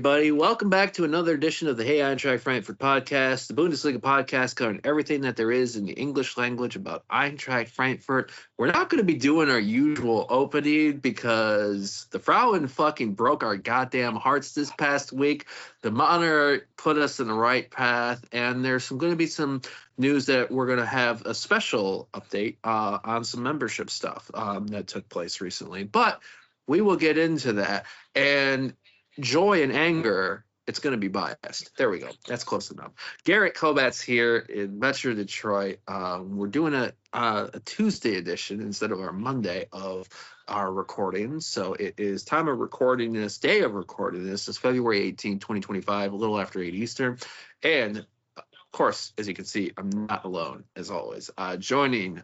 everybody. Welcome back to another edition of the Hey Eintracht Frankfurt podcast, the Bundesliga podcast covering everything that there is in the English language about Eintracht Frankfurt. We're not going to be doing our usual opening because the Frauen fucking broke our goddamn hearts this past week. The monitor put us in the right path, and there's going to be some news that we're going to have a special update on some membership stuff that took place recently. But we will get into that. And joy and anger, it's going to be biased. There we go. That's close enough. Garret Kobat's here in Metro Detroit. We're doing a Tuesday edition instead of our Monday of our recording. So it is time of recording this, day of recording this. It's February 18, 2025, a little after 8 Eastern. And of course, as you can see, I'm not alone, as always. Joining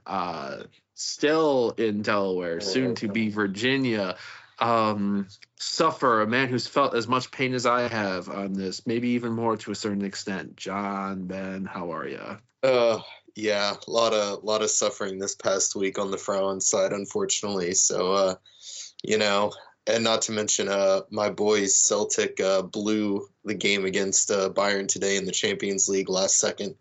still in Delaware, soon to be Virginia, suffer, a man who's felt as much pain as I have on this, maybe even more to a certain extent. John, Ben, how are you? Yeah, a lot of suffering this past week on the Frauen side, unfortunately. So, and not to mention, my boys Celtic blew the game against Bayern today in the Champions League last second.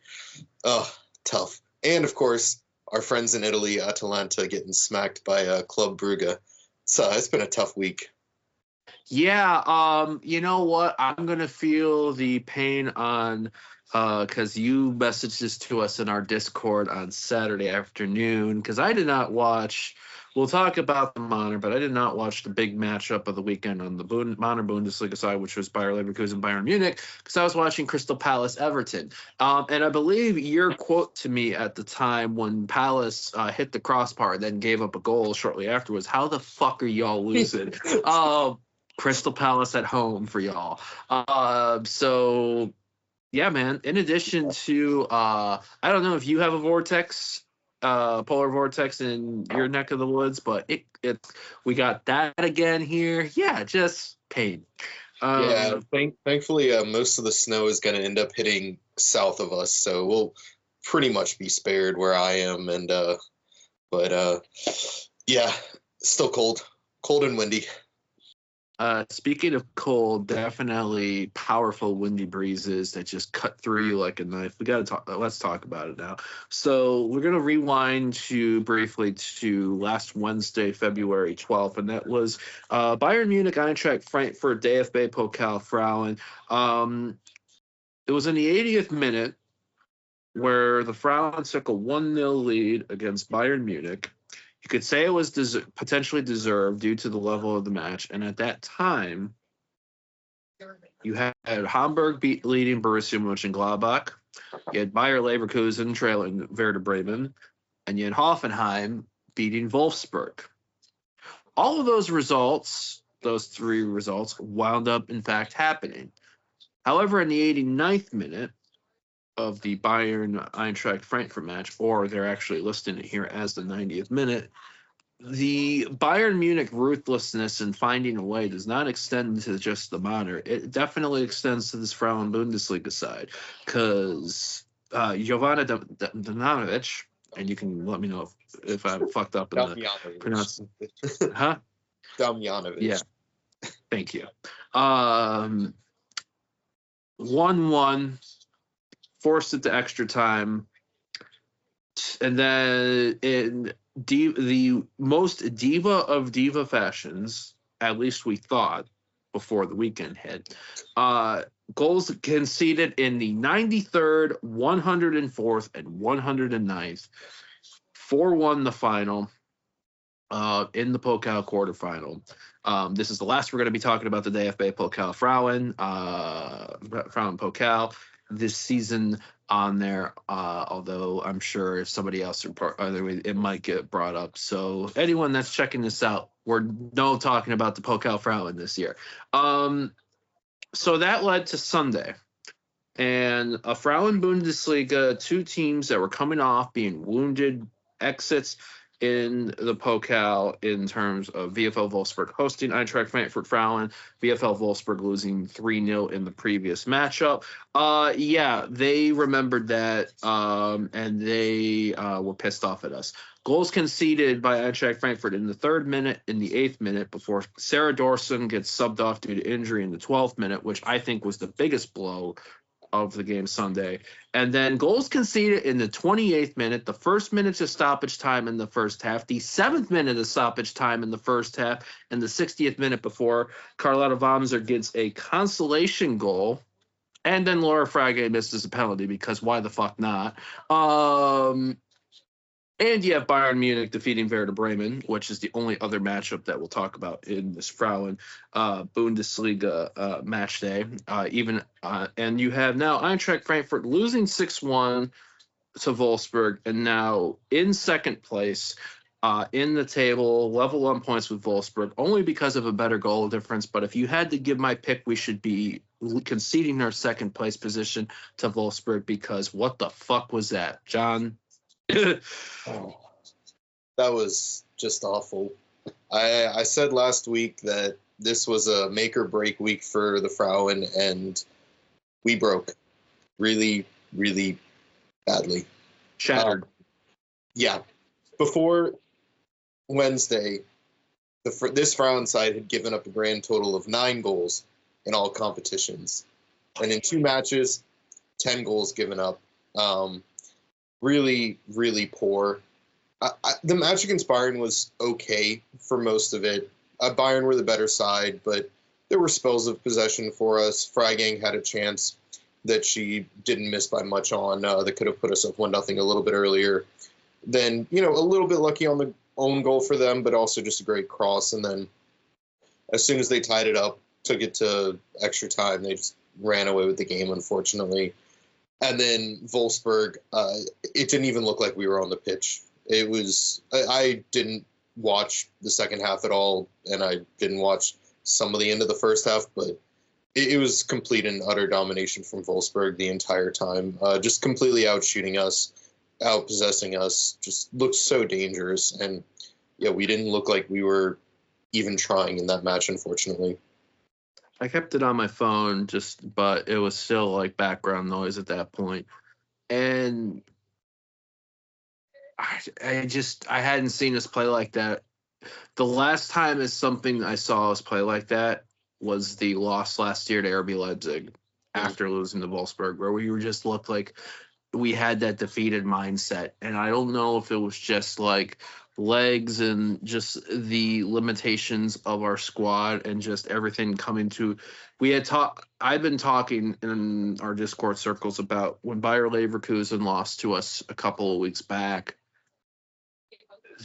Tough. And of course, our friends in Italy, Atalanta, getting smacked by Club Brugge. So it's been a tough week. Yeah, you know what? I'm going to feel the pain on because you messaged this to us in our Discord on Saturday afternoon because I did not watch. We'll talk about the Monitor, but I did not watch the big matchup of the weekend on the Monitor Bundesliga side, which was Bayer Leverkusen, Bayern Munich, because I was watching Crystal Palace Everton. And I believe your quote to me at the time when Palace hit the crossbar, then gave up a goal shortly afterwards, how the fuck are y'all losing? Crystal Palace at home for y'all. So, yeah, man, in addition to, I don't know if you have a vortex, polar vortex in your neck of the woods, but we got that again here. Yeah, just pain. Thankfully, most of the snow is going to end up hitting south of us, so we'll pretty much be spared where I am. And yeah, still cold and windy. Speaking of cold, definitely powerful windy breezes that just cut through you like a knife. Let's talk about it now. So we're going to rewind briefly to last Wednesday, February 12th, and that was Bayern Munich, Eintracht Frankfurt, DFB Pokal Frauen. It was in the 80th minute where the Frauen took a 1-0 lead against Bayern Munich. You could say it was potentially deserved due to the level of the match. And at that time, you had Hamburg leading Borussia Mönchengladbach. You had Bayer Leverkusen trailing Werder Bremen. And you had Hoffenheim beating Wolfsburg. All of those results, those three results, wound up, in fact, happening. However, in the 89th minute of the Bayern Eintracht Frankfurt match, or they're actually listing it here as the 90th minute, the Bayern Munich ruthlessness in finding a way does not extend to just the Monitor. It definitely extends to this Frauen Bundesliga side because Jovana Damjanovic, and you can let me know if I'm fucked up in the pronunciation. Huh? Damjanovic. Yeah. Thank you. 1-1. Forced it to extra time, and then in the most diva of diva fashions, at least we thought before the weekend hit, goals conceded in the 93rd, 104th, and 109th. 4-1 the final in the Pokal quarterfinal. This is the last we're going to be talking about the DFB Pokal Frauen Pokal this season on there, although I'm sure if somebody else it might get brought up. So anyone that's checking this out, we're talking about the Pokal Frauen this year. So that led to Sunday, and a Frauen Bundesliga, two teams that were coming off being wounded exits in the Pokal in terms of VfL Wolfsburg hosting Eintracht Frankfurt Frauen, VfL Wolfsburg losing 3-0 in the previous matchup. Yeah, they remembered that, and they were pissed off at us. Goals conceded by Eintracht Frankfurt in the 3rd minute, in the 8th minute, before Sarah Dorson gets subbed off due to injury in the 12th minute, which I think was the biggest blow of the game Sunday. And then goals conceded in the 28th minute, the 1st minute of stoppage time in the first half, the 7th minute of stoppage time in the first half, and the 60th minute before Carlotta Wamser gets a consolation goal. And then Laura Frage misses a penalty because why the fuck not? And you have Bayern Munich defeating Werder Bremen, which is the only other matchup that we'll talk about in this Frauen Bundesliga match day. And you have now Eintracht Frankfurt losing 6-1 to Wolfsburg, and now in second place in the table, level on points with Wolfsburg, only because of a better goal difference. But if you had to give my pick, we should be conceding our second place position to Wolfsburg, because what the fuck was that, John? Oh, that was just awful. I said last week that this was a make or break week for the Frauen, and we broke really, really badly. Shattered. Yeah. Before Wednesday, this Frauen side had given up a grand total of 9 goals in all competitions. And in 2 matches, 10 goals given up. Really, really poor. The match against Bayern was okay for most of it. Bayern were the better side, but there were spells of possession for us. Freigang had a chance that she didn't miss by much on that could have put us up 1-0 a little bit earlier. Then, a little bit lucky on the own goal for them, but also just a great cross. And then as soon as they tied it up, took it to extra time, they just ran away with the game, unfortunately. And then Wolfsburg, it didn't even look like we were on the pitch. It was, I didn't watch the second half at all, and I didn't watch some of the end of the first half, but it was complete and utter domination from Wolfsburg the entire time. Just completely outshooting us, outpossessing us, just looked so dangerous. And yeah, we didn't look like we were even trying in that match, unfortunately. I kept it on my phone, but it was still like background noise at that point. And I hadn't seen us play like that. The last time is something I saw us play like that was the loss last year to RB Leipzig after losing to Wolfsburg, where we just looked like we had that defeated mindset. And I don't know if it was just like legs and just the limitations of our squad and just everything coming to. I've been talking in our Discord circles about when Bayer Leverkusen lost to us a couple of weeks back,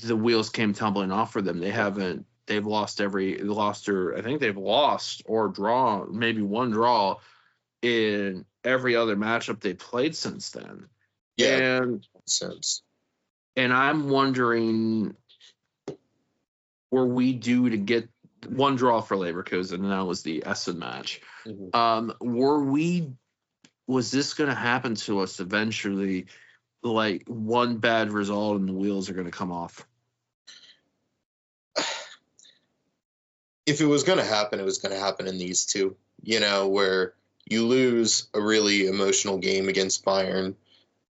the wheels came tumbling off for them. They've lost or drawn, maybe one draw in every other matchup they played since then. Yeah, and sense. And I'm wondering, were we due to get one draw for Leverkusen, and that was the Essen match? Mm-hmm. Was this going to happen to us eventually? Like one bad result and the wheels are going to come off? If it was going to happen, it was going to happen in these two, where you lose a really emotional game against Bayern,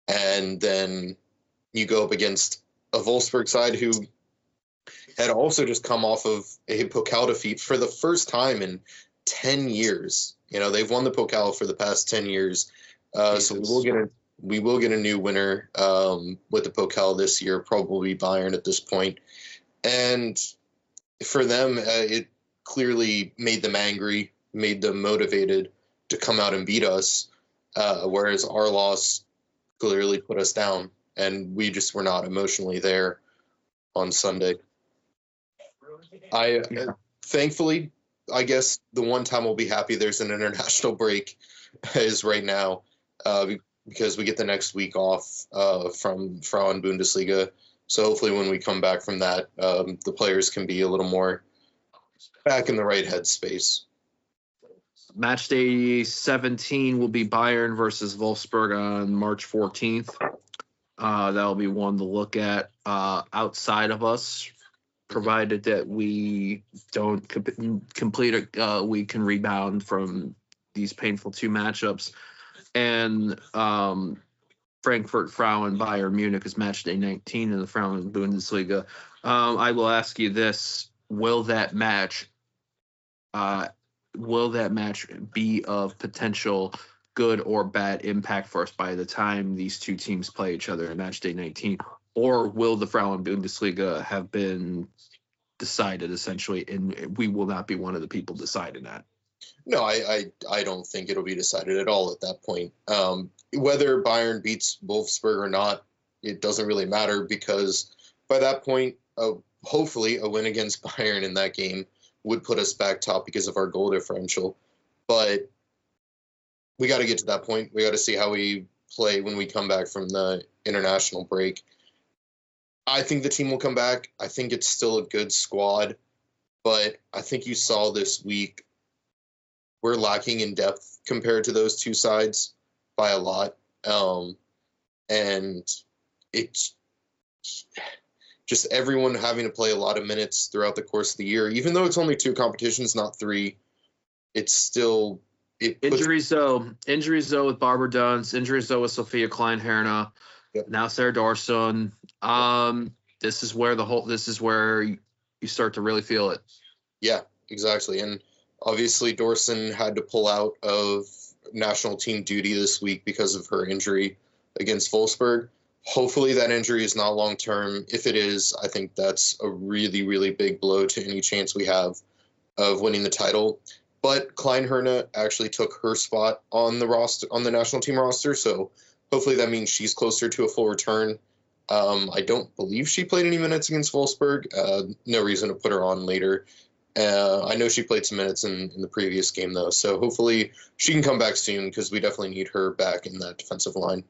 and then you go up against a Wolfsburg side who had also just come off of a Pokal defeat for the first time in 10 years. They've won the Pokal for the past 10 years. So we will get a new winner with the Pokal this year, probably Bayern at this point. And for them, it clearly made them angry, made them motivated to come out and beat us, whereas our loss clearly put us down, and we just were not emotionally there on Sunday. Thankfully, I guess the one time we'll be happy there's an international break is right now, because we get the next week off from Frauen Bundesliga. So hopefully when we come back from that, the players can be a little more back in the right headspace. Matchday 17 will be Bayern versus Wolfsburg on March 14th. That'll be one to look at outside of us, provided that we don't complete it. We can rebound from these painful 2 matchups. And Frankfurt, Frauen, Bayern Munich is Matchday 19 in the Frauen Bundesliga. I will ask you this: Will that match be of potential good or bad impact for us by the time these two teams play each other in Matchday 19, or will the Frauen Bundesliga have been decided essentially, and we will not be one of the people deciding that? No, I don't think it'll be decided at all at that point. Whether Bayern beats Wolfsburg or not, it doesn't really matter, because by that point, hopefully a win against Bayern in that game would put us back top because of our goal differential. But we got to get to that point. We got to see how we play when we come back from the international break. I think the team will come back. I think it's still a good squad, but I think you saw this week we're lacking in depth compared to those two sides by a lot. And it's just everyone having to play a lot of minutes throughout the course of the year, even though it's only 2 competitions, not 3. It's still injuries though with Barbara Dunst, injuries though with Sophia Klein-Herna, yep. Now Sarah Dorsson. This is where you start to really feel it. Yeah, exactly. And obviously Dorsson had to pull out of national team duty this week because of her injury against Wolfsburg. Hopefully that injury is not long term. If it is, I think that's a really, really big blow to any chance we have of winning the title. But Klein-Herna actually took her spot on the national team roster, so hopefully that means she's closer to a full return. I don't believe she played any minutes against Wolfsburg. No reason to put her on later. I know she played some minutes in the previous game, though, so hopefully she can come back soon, because we definitely need her back in that defensive line.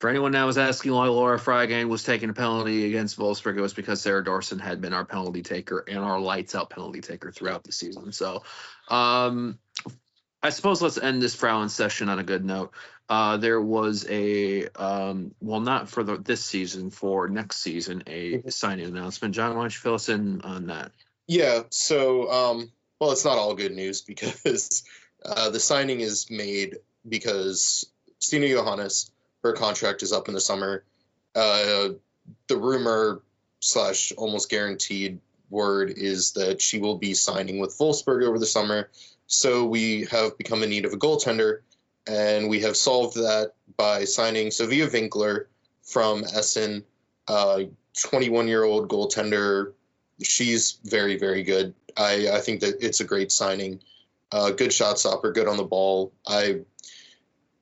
For anyone that was asking why Laura Freigang was taking a penalty against Wolfsburg, it was because Sarah Dorsson had been our penalty taker and our lights-out penalty taker throughout the season. So I suppose let's end this Frauen session on a good note. There was not for this season, for next season, a signing announcement. John, why don't you fill us in on that? Yeah, so, well, it's not all good news, because the signing is made because Stina Johannes, her contract is up in the summer. The rumor / almost guaranteed word is that she will be signing with Wolfsburg over the summer. So we have become in need of a goaltender, and we have solved that by signing Sofia Winkler from Essen, 21-year-old goaltender. She's very, very good. I think that it's a great signing. Good shot stopper, good on the ball.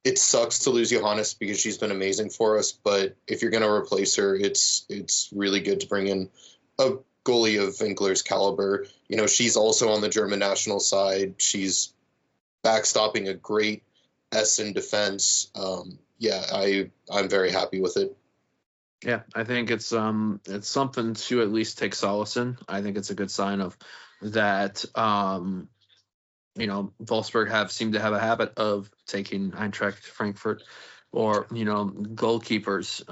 It sucks to lose Johannes because she's been amazing for us, but if you're going to replace her, it's really good to bring in a goalie of Winkler's caliber. You know, she's also on the German national side. She's backstopping a great Essen defense. I'm very happy with it. Yeah, I think it's something to at least take solace in. I think it's a good sign of that. Wolfsburg seem to have a habit of taking Eintracht Frankfurt or goalkeepers.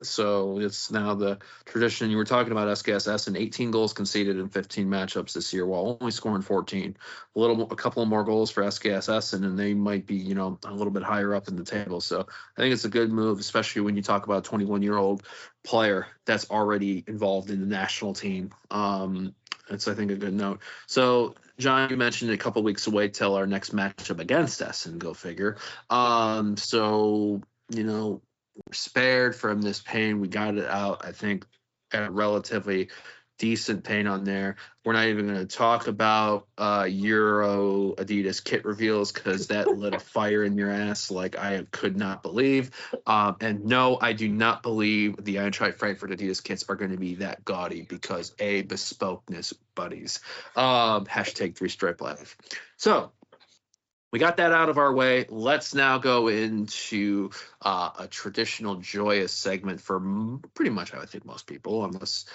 So it's now the tradition. You were talking about SKSS and 18 goals conceded in 15 matchups this year, while only scoring 14. A couple of more goals for SKSS, and then they might be, a little bit higher up in the table. So I think it's a good move, especially when you talk about a 21-year-old player that's already involved in the national team. It's, I think, a good note. So, John, you mentioned a couple weeks away till our next matchup against Essen, go figure. We're spared from this pain. We got it out, I think, at a relatively decent pain on there. We're not even going to talk about Euro Adidas kit reveals, because that lit a fire in your ass like I could not believe. And no, I do not believe the Eintracht Frankfurt Adidas kits are going to be that gaudy, because bespokeness, buddies. Hashtag 3stripe life. So we got that out of our way. Let's now go into a traditional joyous segment for pretty much, I think, most people, unless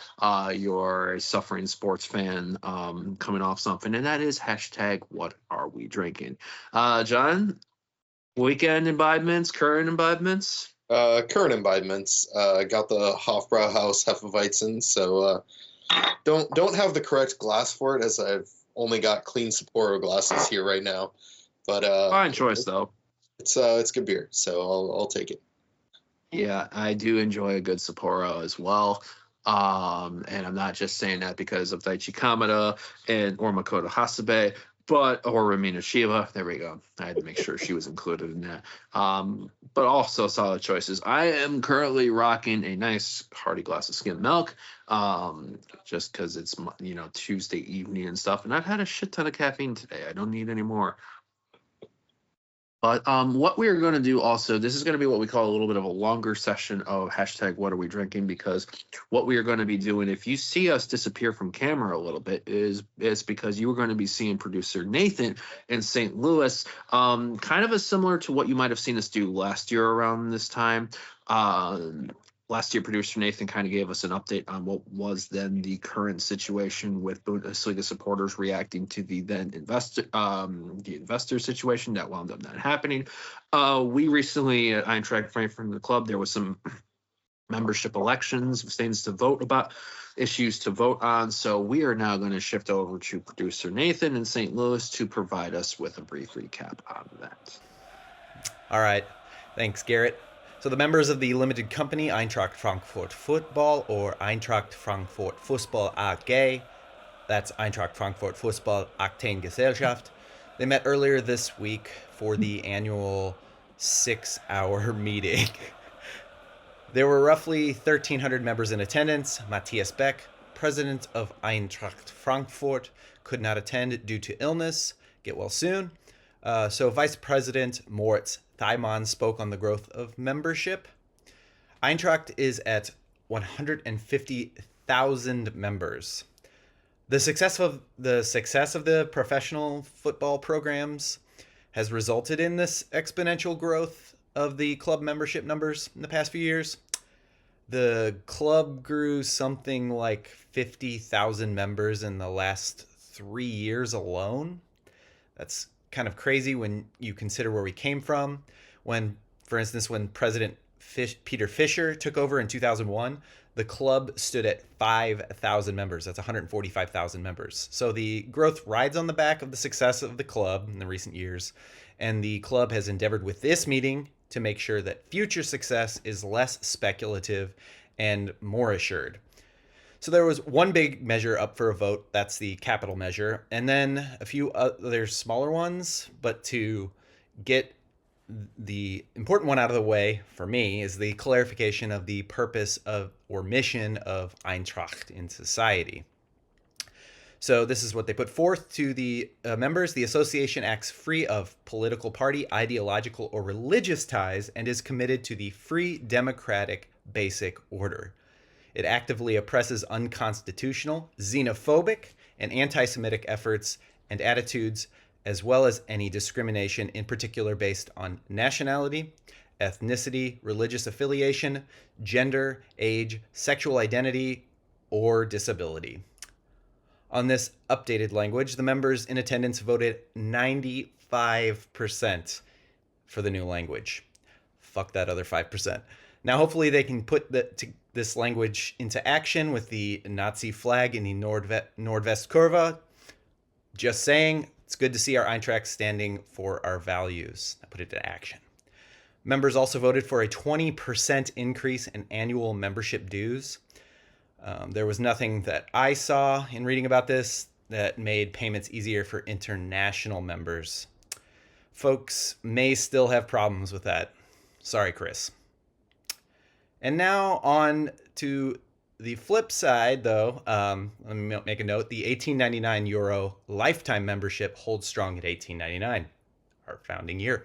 you're a suffering sports fan coming off something, and that is hashtag what are we drinking? John, weekend imbibements, current imbibements? Current imbibements. Got the Hofbrauhaus Hefeweizen, so don't have the correct glass for it, as I've only got clean Sapporo glasses here right now. But fine choice, though. It's good beer, so I'll take it. Yeah, I do enjoy a good Sapporo as well. And I'm not just saying that because of Daichi Kamada and or Makoto Hasebe, but or Ramina Shiva. There we go. I had to make sure she was included in that. But also solid choices. I am currently rocking a nice hearty glass of skim milk. Just because it's Tuesday evening and stuff, and I've had a shit ton of caffeine today. I don't need any more. But what we're going to do also, this is going to be what we call a little bit of a longer session of hashtag what are we drinking, because what we are going to be doing, if you see us disappear from camera a little bit, is because you are going to be seeing producer Nathan in St. Louis, kind of as similar to what you might have seen us do last year around this time. Last year, producer Nathan kind of gave us an update on what was then the current situation with Bundesliga supporters reacting to the then investor situation that wound up not happening. We recently at Eintracht Frankfurt, the club, there was some membership elections, things to vote about, issues to vote on. So we are now going to shift over to producer Nathan in St. Louis to provide us with a brief recap on that. All right. Thanks, Garrett. So the members of the limited company Eintracht Frankfurt Football, or Eintracht Frankfurt Fußball AG, that's Eintracht Frankfurt Fußball Aktiengesellschaft, they met earlier this week for the annual 6-hour meeting. There were roughly 1,300 members in attendance. Matthias Beck, president of Eintracht Frankfurt, could not attend due to illness. Get well soon. So Vice President Moritz Thaimann spoke on the growth of membership. Eintracht is at 150,000 members. The success of the professional football programs has resulted in this exponential growth of the club membership numbers in the past few years. The club grew something like 50,000 members in the last 3 years alone. That's kind of crazy when you consider where we came from. When, for instance, when President Peter Fischer took over in 2001, the club stood at 5,000 members. That's 145,000 members. So the growth rides on the back of the success of the club in the recent years, and the club has endeavored with this meeting to make sure that future success is less speculative and more assured. So there was one big measure up for a vote, that's the capital measure, and then a few other smaller ones. But to get the important one out of the way for me is the clarification of the purpose of or mission of Eintracht in society. So this is what they put forth to the members. The association acts free of political party, ideological, or religious ties and is committed to the free democratic basic order. It actively oppresses unconstitutional, xenophobic, and anti-Semitic efforts and attitudes, as well as any discrimination, in particular based on nationality, ethnicity, religious affiliation, gender, age, sexual identity, or disability. On this updated language, the members in attendance voted 95% for the new language. Fuck that other 5%. Now, hopefully they can put this language into action with the Nazi flag in the Nordwestkurve. Just saying, it's good to see our Eintracht standing for our values. I put it to action. Members also voted for a 20% increase in annual membership dues. There was nothing that I saw in reading about this that made payments easier for international members. Folks may still have problems with that. Sorry, Chris. And now on to the flip side, though. Let me make a note. The €18.99 lifetime membership holds strong at $18.99, our founding year,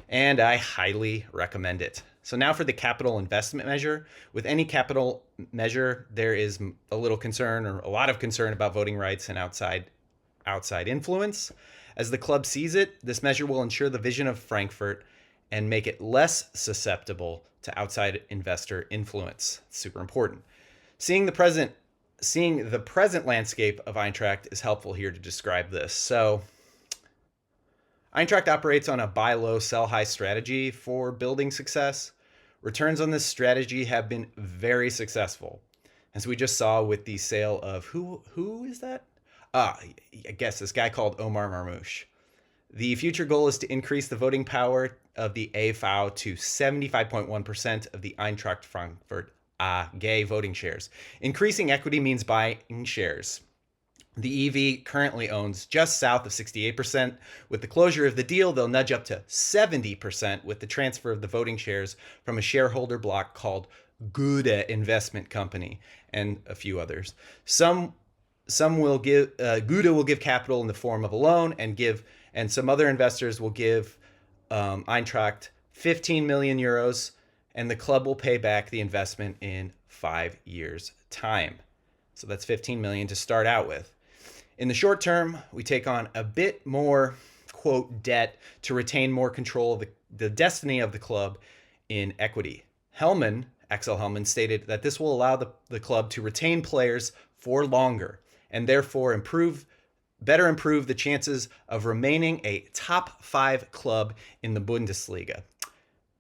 and I highly recommend it. So now for the capital investment measure. With any capital measure, there is a little concern, or a lot of concern, about voting rights and outside influence. As the club sees it, this measure will ensure the vision of Frankfurt and make it less susceptible to outside investor influence. It's super important. Seeing the present landscape of Eintracht is helpful here to describe this. So Eintracht operates on a buy low, sell high strategy for building success. Returns on this strategy have been very successful, as we just saw with the sale of who is that? I guess this guy called Omar Marmoush. The future goal is to increase the voting power of the AV to 75.1% of the Eintracht Frankfurt AG voting shares. Increasing equity means buying shares. The EV currently owns just south of 68%. With the closure of the deal, they'll nudge up to 70% with the transfer of the voting shares from a shareholder block called Gude Investment Company and a few others. Some will give Gude will give capital in the form of a loan, and some other investors will give Eintracht 15 million euros, and the club will pay back the investment in 5 years' time. So that's 15 million to start out with. In the short term, we take on a bit more, quote, debt to retain more control of the destiny of the club in equity. Axel Hellman, stated that this will allow the club to retain players for longer and therefore better improve the chances of remaining a top 5 club in the Bundesliga.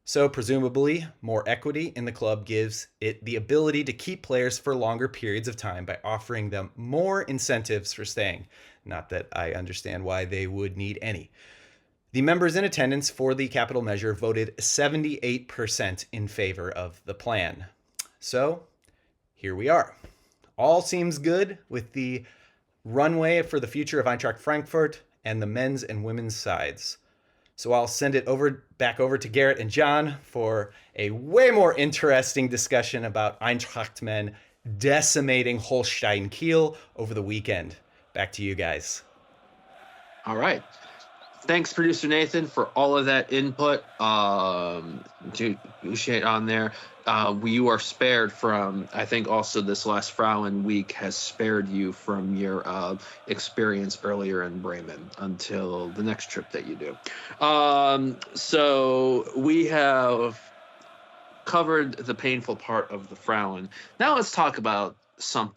So presumably, more equity in the club gives it the ability to keep players for longer periods of time by offering them more incentives for staying. Not that I understand why they would need any. The members in attendance for the capital measure voted 78% in favor of the plan. So here we are. All seems good with the runway for the future of Eintracht Frankfurt and the men's and women's sides. So I'll send it back over to Garret and John for a way more interesting discussion about Eintracht men decimating Holstein Kiel over the weekend. Back to you guys. All right. Thanks, producer Nathan, for all of that input. Appreciate on there. You are spared from, I think also this last Frauen week has spared you from your experience earlier in Bremen until the next trip that you do. So we have covered the painful part of the Frauen. Now let's talk about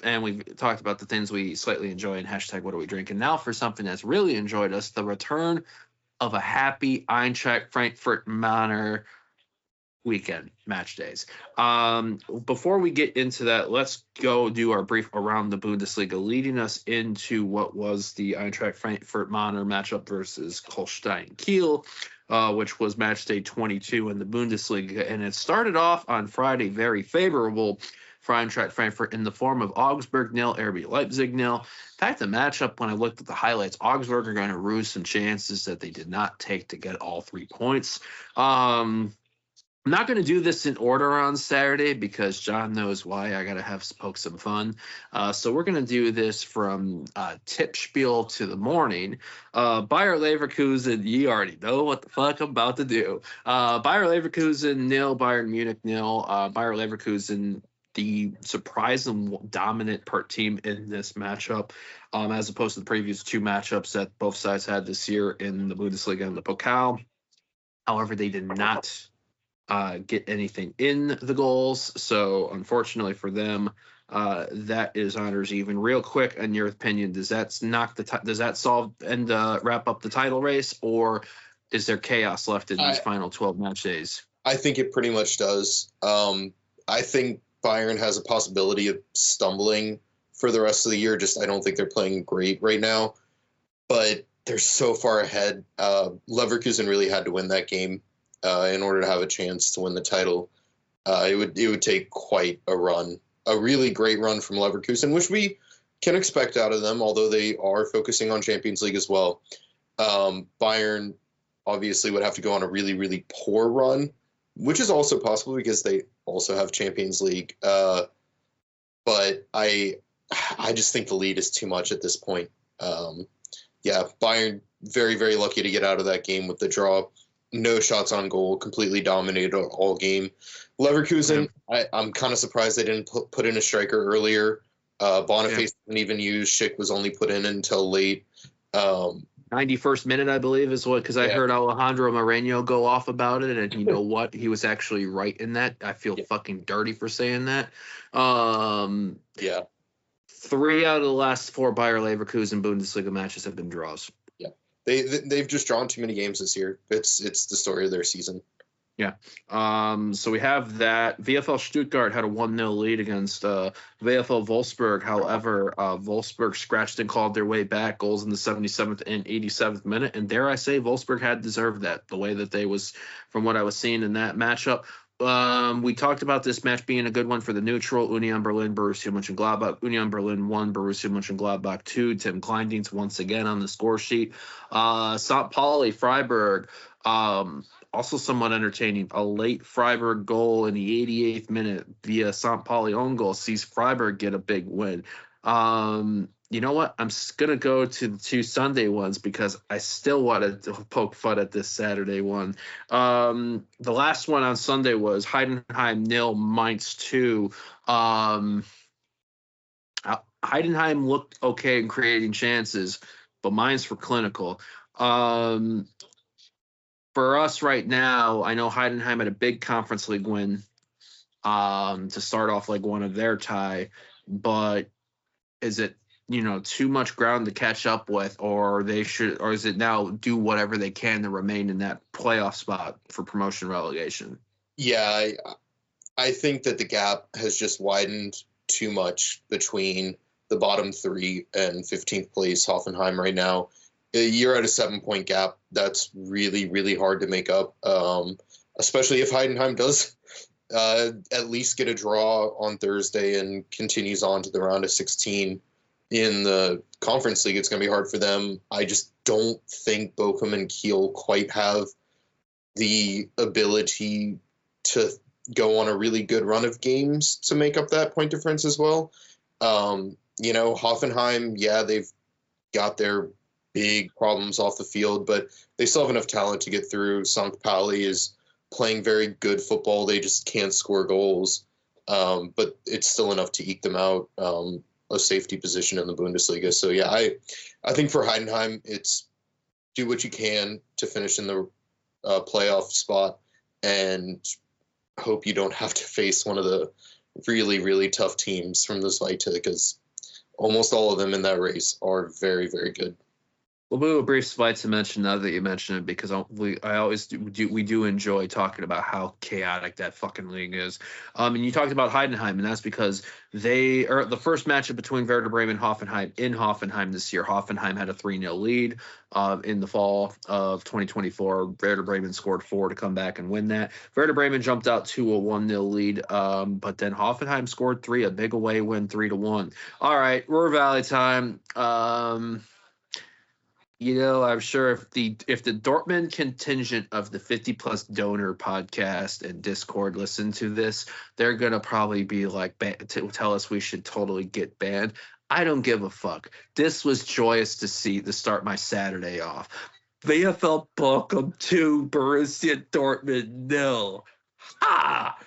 and we've talked about the things we slightly enjoy and hashtag what are we drinking. Now for something that's really enjoyed us, the return of a happy Eintracht Frankfurt manner weekend match days. Before we get into that, let's go do our brief around the Bundesliga, leading us into what was the Eintracht Frankfurt manner matchup versus Holstein Kiel, which was match day 22 in the Bundesliga. And it started off on Friday very favorable for Eintracht Frankfurt in the form of Augsburg 0, RB Leipzig 0. In fact, the matchup, when I looked at the highlights, Augsburg are going to rue some chances that they did not take to get all 3 points. I'm not going to do this in order on Saturday because John knows why. I got to poke some fun. So we're going to do this from Tippspiel to the morning. Bayer Leverkusen, you already know what the fuck I'm about to do. Bayer Leverkusen 0, Bayern Munich 0. Bayer Leverkusen, the surprise and dominant part team in this matchup, as opposed to the previous 2 matchups that both sides had this year in the Bundesliga and the Pokal. However, they did not get anything in the goals. So unfortunately for them, that is honors even. Real quick, in your opinion, does that solve and wrap up the title race, or is there chaos left in these final 12 match days? I think it pretty much does. I think Bayern has a possibility of stumbling for the rest of the year. Just I don't think they're playing great right now, but they're so far ahead. Leverkusen really had to win that game in order to have a chance to win the title. It would take quite a run, a really great run from Leverkusen, which we can expect out of them, although they are focusing on Champions League as well. Bayern obviously would have to go on a really, really poor run, which is also possible because they also have Champions League. But I just think the lead is too much at this point. Bayern very, very lucky to get out of that game with the draw. No shots on goal, completely dominated all game. Leverkusen, I'm kind of surprised they didn't put in a striker earlier. Boniface didn't even use. Schick was only put in until late. 91st minute, I believe, is what, because I heard Alejandro Moreno go off about it, and you know what? He was actually right in that. I feel fucking dirty for saying that. 3 out of the last 4 Bayer Leverkusen Bundesliga matches have been draws. Yeah, they've just drawn too many games this year. It's the story of their season. Yeah. So we have that. VfL Stuttgart had a 1-0 lead against VfL Wolfsburg. However, Wolfsburg scratched and clawed their way back. Goals in the 77th and 87th minute. And dare I say, Wolfsburg had deserved that, the way that they was, from what I was seeing in that matchup. We talked about this match being a good one for the neutral. Union Berlin, Borussia Mönchengladbach. Union Berlin 1, Borussia Mönchengladbach 2. Tim Kleindienst once again on the score sheet. St. Pauli, Freiburg. Also somewhat entertaining. A late Freiburg goal in the 88th minute via St. Pauli own goal sees Freiburg get a big win. You know what? I'm going to go to the two Sunday ones because I still want to poke fun at this Saturday one. The last one on Sunday was Heidenheim 0, Mainz 2. Heidenheim looked okay in creating chances, but Mainz were clinical. For us right now, I know Heidenheim had a big Conference League win to start off like one of their tie, but is it, too much ground to catch up with, or is it now do whatever they can to remain in that playoff spot for promotion relegation? Yeah, I think that the gap has just widened too much between the bottom 3 and 15th place Hoffenheim right now. You're at a 7-point gap. That's really, really hard to make up, especially if Heidenheim does at least get a draw on Thursday and continues on to the round of 16 in the Conference League. It's going to be hard for them. I just don't think Bochum and Kiel quite have the ability to go on a really good run of games to make up that point difference as well. Hoffenheim, yeah, they've got their big problems off the field, but they still have enough talent to get through. St. Pauli is playing very good football. They just can't score goals, but it's still enough to eke them out a safety position in the Bundesliga. So, yeah, I think for Heidenheim, it's do what you can to finish in the playoff spot and hope you don't have to face one of the really, really tough teams from the Zweite, because almost all of them in that race are very, very good. We'll do a brief slide to mention now that you mention it, because we do enjoy talking about how chaotic that fucking league is. And you talked about Heidenheim, and that's because they are the first matchup between Werder Bremen and Hoffenheim in Hoffenheim this year. Hoffenheim had a 3-0 lead in the fall of 2024. Werder Bremen scored 4 to come back and win that. Werder Bremen jumped out to a 1-0 lead, but then Hoffenheim scored 3, a big away win, 3-1. All right, Ruhr Valley time. I'm sure if the Dortmund contingent of the 50+ donor podcast and Discord listen to this, they're going to probably be like, tell us we should totally get banned. I don't give a fuck. This was joyous to see to start my Saturday off. VfL Bochum 2, Borussia Dortmund 0. Ha!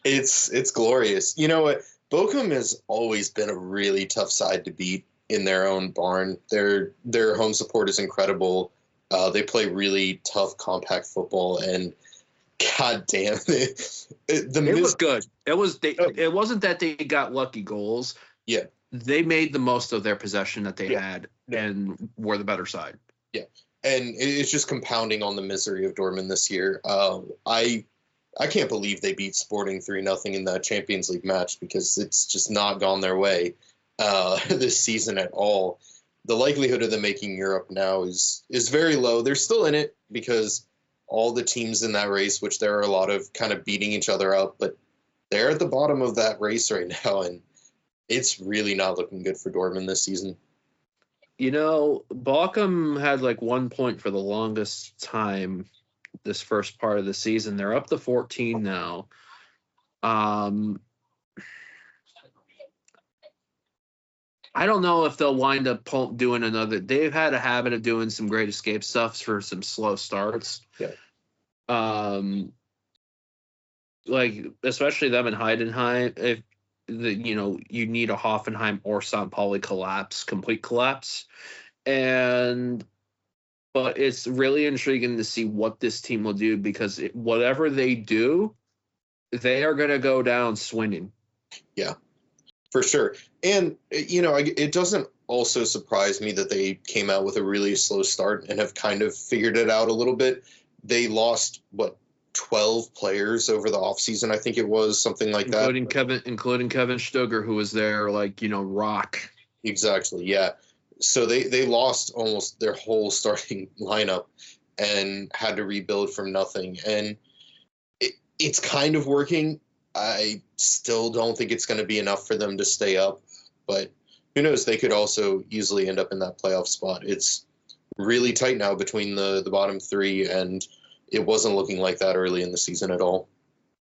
It's glorious. You know what? Bochum has always been a really tough side to beat in their own barn. Their home support is incredible. They play really tough, compact football, and god damn it was good. It wasn't that they got lucky goals. Yeah, they made the most of their possession that they had and were the better side. Yeah, and it's just compounding on the misery of Dortmund this year. I can't believe they beat Sporting 3-0 in that Champions League match, because it's just not gone their way this season at all. The likelihood of them making Europe now is very low. They're still in it because all the teams in that race, which there are a lot of, kind of beating each other up, but they're at the bottom of that race right now, and it's really not looking good for Dortmund this season. Bochum had like 1 point for the longest time this first part of the season. They're up to 14 now. I don't know if they'll wind up doing another. They've had a habit of doing some Great Escape stuff for some slow starts. Yeah. Like especially them in Heidenheim. If you need a Hoffenheim or St. Pauli complete collapse, but it's really intriguing to see what this team will do, because whatever they do, they are going to go down swinging. Yeah. For sure. And, it doesn't also surprise me that they came out with a really slow start and have kind of figured it out a little bit, they lost, 12 players over the offseason, I think it was, something like that. Including Kevin Stuger, who was their, rock. Exactly, yeah. So they lost almost their whole starting lineup and had to rebuild from nothing. And it's kind of working. I still don't think it's going to be enough for them to stay up, but who knows? They could also easily end up in that playoff spot. It's really tight now between the bottom three, and it wasn't looking like that early in the season at all.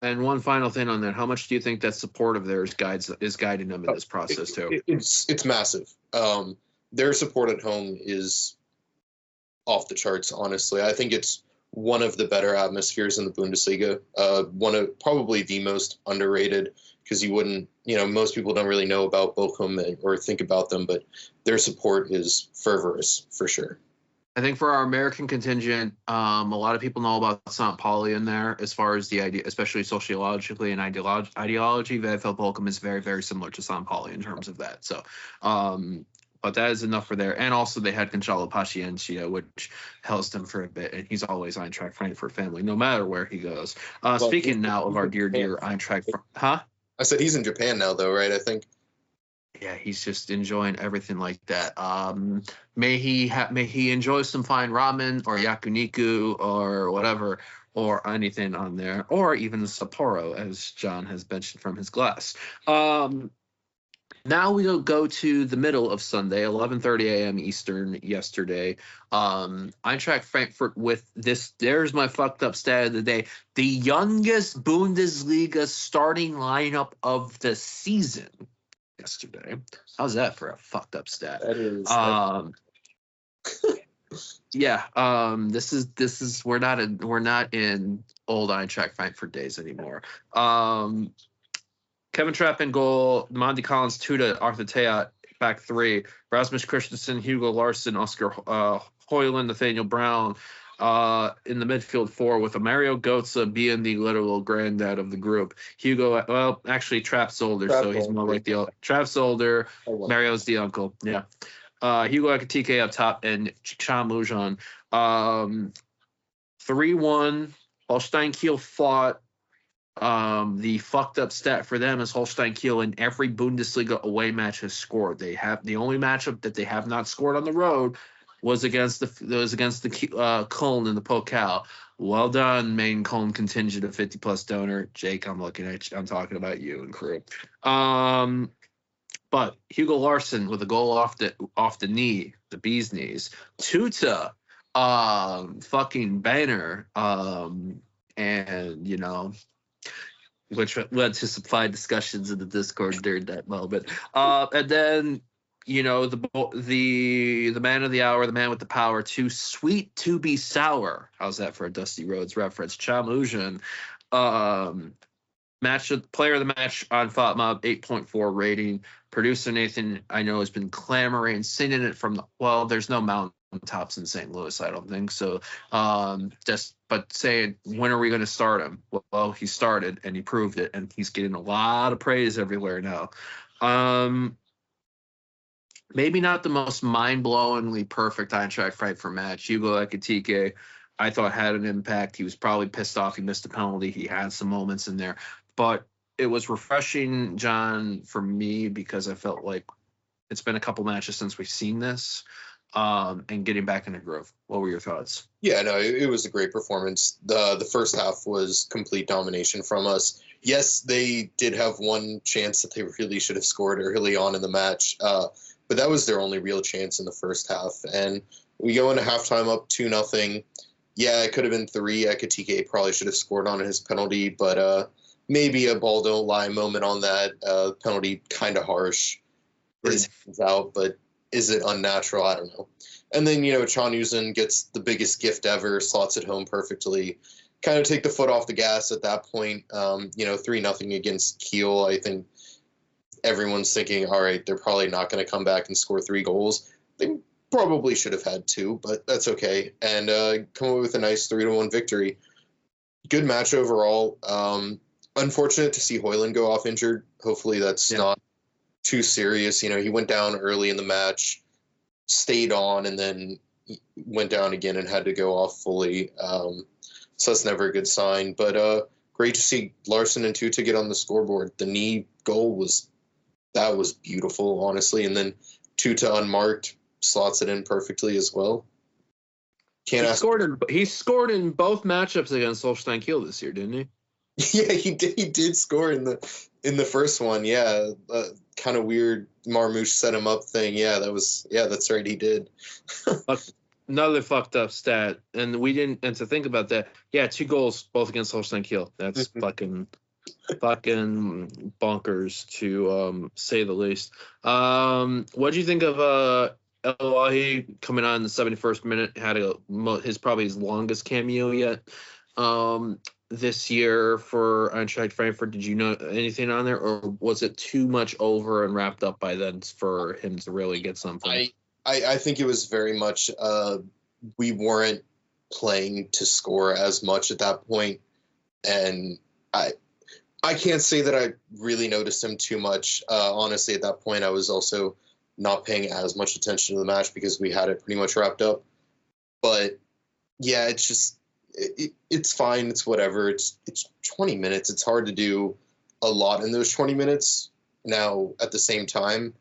And one final thing on that: how much do you think that support of theirs is guiding them in this process too? It's massive. Their support at home is off the charts. Honestly, I think it's one of the better atmospheres in the Bundesliga. One of probably the most underrated, because you wouldn't, most people don't really know about Bochum or think about them, but their support is fervorous for sure. I think for our American contingent, a lot of people know about St. Pauli in there as far as the idea, especially sociologically and ideology. VfL Bochum is very, very similar to St. Pauli in terms of that. So, but that is enough for there. And also they had Gonzalo Paciencia, which housed him for a bit, and he's always Eintracht Frankfurt family, no matter where he goes. Speaking now of our dear Eintracht, I said he's in Japan now, though, right? I think. Yeah, he's just enjoying everything like that. May he enjoy some fine ramen or yakiniku or whatever, or anything on there, or even Sapporo, as John has mentioned from his glass. Now we'll go to the middle of Sunday, 11:30 a.m. Eastern yesterday. Eintracht Frankfurt with this. There's my fucked up stat of the day. The youngest Bundesliga starting lineup of the season yesterday. How's that for a fucked up stat? That is. Yeah. This is we're not in old Eintracht Frankfurt days anymore. Kevin Trapp in goal, Monty Collins, Tuta, Arthur Teat, back three, Rasmus Christensen, Hugo Larsson, Oscar Hoyland, Nathaniel Brown in the midfield four, with Mario Götze being the literal granddad of the group. Hugo, well, actually Trapp's older, so he's more like the Trapp's older, Mario's the uncle. Yeah. Hugo Ekitike up top and Cham Lujan. 3-1, Holstein Kiel fought. The fucked up stat for them is Holstein Kiel in every Bundesliga away match has scored. They have the only matchup that they have not scored on the road was against the Köln in the Pokal. Well done, main Köln contingent of 50+ donor. Jake, I'm talking about you and crew. But Hugo Larsson with a goal off the knee, the bee's knees. Tuta, fucking banner. And which led to supply discussions in the Discord during that moment. And then, the man of the hour, the man with the power, too sweet to be sour. How's that for a Dusty Rhodes reference? Cham Lujan, player of the match on FOTMob, 8.4 rating. Producer Nathan, I know, has been clamoring, singing it from there's no mountaintops in St. Louis, I don't think so. But saying, when are we going to start him? Well, he started and he proved it, and he's getting a lot of praise everywhere now. Maybe not the most mind-blowingly perfect Eintracht Frankfurt match. Hugo Ekitike, I thought, had an impact. He was probably pissed off he missed a penalty. He had some moments in there. But it was refreshing, John, for me, because I felt like it's been a couple matches since we've seen this. And getting back in the groove. What were your thoughts? Yeah, no, it was a great performance. The first half was complete domination from us. Yes, they did have one chance that they really should have scored early on in the match, but that was their only real chance in the first half. And we go into halftime up 2-0. Yeah, it could have been 3. Ekitike probably should have scored on his penalty, but maybe a ball don't lie moment on that. Penalty kind of harsh. His hands out, but is it unnatural? I don't know. And then, Cham Lujan gets the biggest gift ever, slots it home perfectly. Kind of take the foot off the gas at that point. 3-0 against Kiel. I think everyone's thinking, all right, they're probably not going to come back and score 3 goals. They probably should have had 2, but that's okay. And come away with a nice 3-1 victory. Good match overall. Unfortunate to see Hoyland go off injured. Hopefully that's not too serious. He went down early in the match, stayed on, and then, went down again and had to go off fully. So that's never a good sign. But great to see Larson and Tuta get on the scoreboard. The knee goal was beautiful, honestly. And then Tuta unmarked slots it in perfectly as well. He scored in both matchups against Holstein Kiel this year, didn't he? Yeah, he did score in the first one. Yeah, kind of weird Marmouche set him up thing. Yeah, that's right, he did. Another fucked up stat, and to think about that, 2 goals both against Holstein Kiel. That's fucking bonkers to say the least. What do you think of Elahi coming on in the 71st minute? Had probably his longest cameo yet this year for Eintracht Frankfurt. Did you know anything on there, or was it too much over and wrapped up by then for him to really get something? I think it was very much we weren't playing to score as much at that point, and I can't say that I really noticed him too much. Honestly, at that point, I was also not paying as much attention to the match because we had it pretty much wrapped up. But yeah, it's just it's fine. It's whatever. It's 20 minutes. It's hard to do a lot in those 20 minutes. Now, at the same time,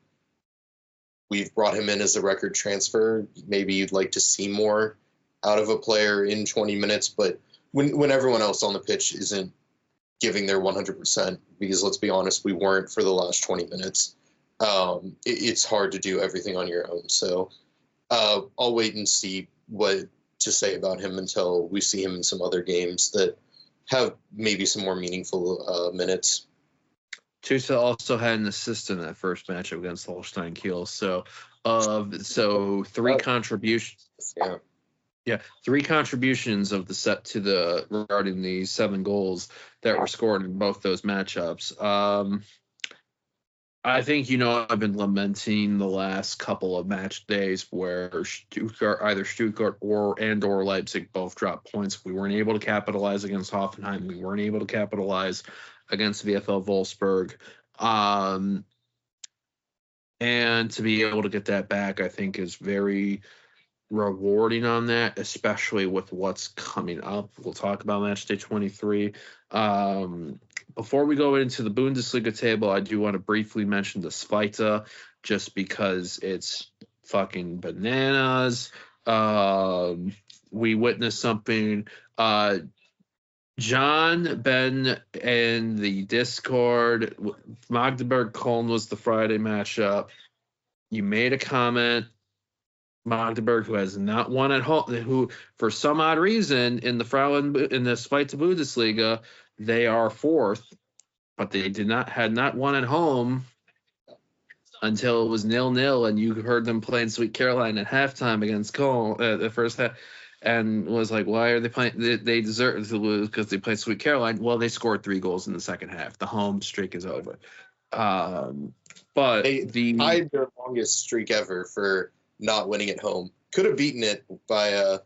we've brought him in as a record transfer. Maybe you'd like to see more out of a player in 20 minutes, but when everyone else on the pitch isn't giving their 100%, because let's be honest, we weren't for the last 20 minutes. It's hard to do everything on your own. So I'll wait and see what to say about him until we see him in some other games that have maybe some more meaningful minutes. Tuta also had an assist in that first matchup against Holstein Kiel. So 3 contributions. Yeah, 3 contributions of the set to regarding the 7 goals that were scored in both those matchups. I think, I've been lamenting the last couple of match days where either Stuttgart or Leipzig both dropped points. We weren't able to capitalize against Hoffenheim. We weren't able to capitalize against VfL Wolfsburg. And to be able to get that back, I think, is very rewarding on that, especially with what's coming up. We'll talk about Matchday 23. Before we go into the Bundesliga table, I do want to briefly mention the Zweite, just because it's fucking bananas. We witnessed something. John, Ben, and the Discord, Magdeburg-Köln was the Friday matchup. You made a comment. Magdeburg, who has not won at home, who for some odd reason in the Frauen in the Zweite Bundesliga, they are 4th, but they had not won at home until it was 0-0, and you heard them playing Sweet Caroline at halftime against Köln the first half, and was like, why are they playing? They deserve to lose because they played Sweet Caroline. Well, they scored 3 goals in the second half. The home streak is over. But they tied their longest streak ever for not winning at home. Could have beaten it by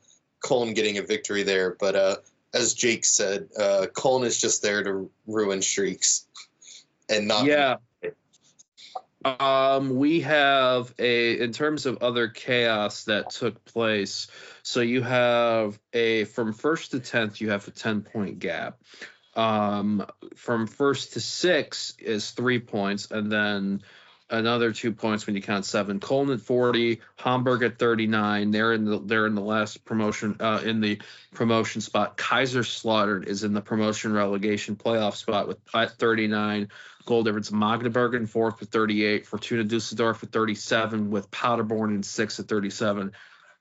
Köln getting a victory there, but as Jake said, Köln is just there to ruin streaks and not. Yeah. We have in terms of other chaos that took place. So you have from 1st to 10th, you have a 10-point gap. From 1st to 6th is 3 points, and then another 2 points when you count 7. Köln at 40, Hamburg at 39. They're in the last promotion in the promotion spot. Kaiserslautern is in the promotion relegation playoff spot with 39 goal difference. Magdeburg in 4th with 38. Fortuna Düsseldorf at 37 with Paderborn in 6th at 37.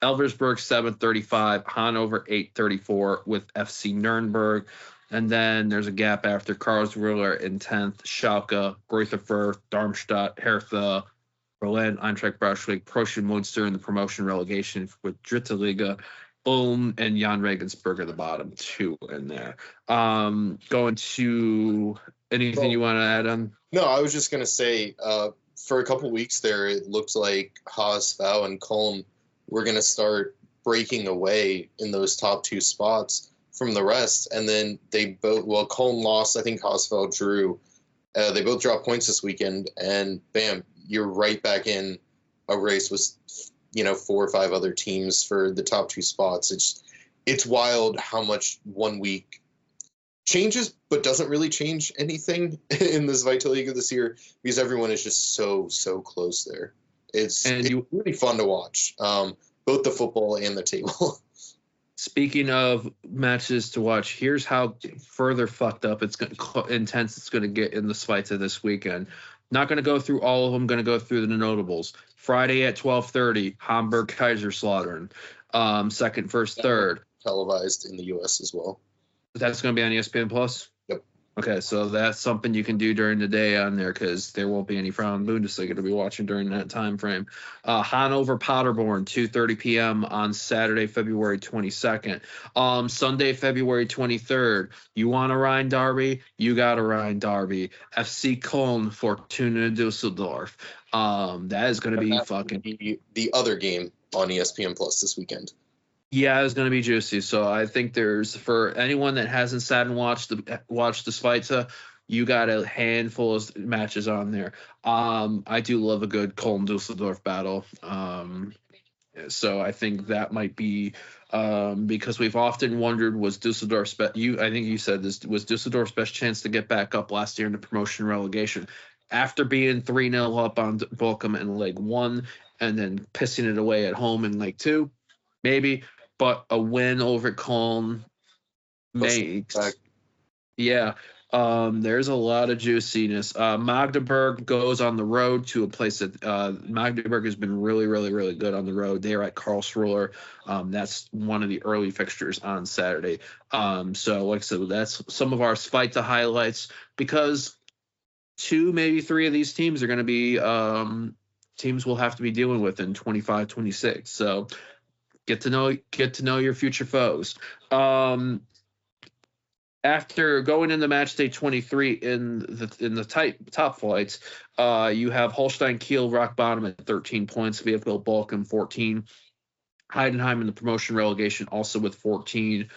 Elversberg 7th 35. Hanover 8th 34 with FC Nuremberg. And then there's a gap after Karlsruhe in 10th, Schalke, Greuther Fürth, Darmstadt, Hertha, Berlin, Eintracht Braunschweig, Preußen Münster in the promotion relegation with Dritte Liga, Ulm, and Jan Regensburg at the bottom, 2 in there. Going to anything you want to add on? No, I was just going to say, for a couple weeks there, it looked like HSV and Köln were going to start breaking away in those top 2 spots from the rest, and then they both, Köln lost, I think HSV drew. They both dropped points this weekend, and bam, you're right back in a race with 4 or 5 other teams for the top 2 spots. It's wild how much 1 week changes, but doesn't really change anything in this Zweite this year, because everyone is just so close there. It's really fun to watch, both the football and the table. Speaking of matches to watch, here's how further fucked up intense it's going to get in the Zweite this weekend. Not going to go through all of them. Going to go through the notables. Friday at 12:30, Hamburg Kaiserslautern, second, first, third. Televised in the U.S. as well. That's going to be on ESPN Plus? Yep. Okay, so that's something you can do during the day on there, because there won't be any Frauen Bundesliga to be watching during that time frame. Hannover Paderborn, 2:30 p.m. on Saturday, February 22nd. Sunday, February 23rd. You want a Rhine derby? You got a Rhine derby. FC Köln, Fortuna Düsseldorf. That is going to be fucking... The other game on ESPN Plus this weekend. Yeah, it's going to be juicy. So I think there's, for anyone that hasn't sat and watched the Zweite, you got a handful of matches on there. I do love a good Köln-Dusseldorf battle. So I think that might be, because we've often wondered, was Dusseldorf's I think you said this, was Dusseldorf's best chance to get back up last year in the promotion relegation after being 3-0 up on Bochum in leg 1 and then pissing it away at home in leg 2, maybe. But a win over Köln makes, yeah. There's a lot of juiciness. Magdeburg goes on the road to a place that Magdeburg has been really, really, really good on the road. They're at Karlsruhe. That's one of the early fixtures on Saturday. So like I said, that's some of our Zweite highlights, because 2, maybe 3 of these teams are going to be teams we'll have to be dealing with in 25, 26. So get to know your future foes. After going into Matchday 23 in the top flights, you have Holstein Kiel rock bottom at 13 points. VfL Bochum 14. Heidenheim in the promotion relegation also with 14.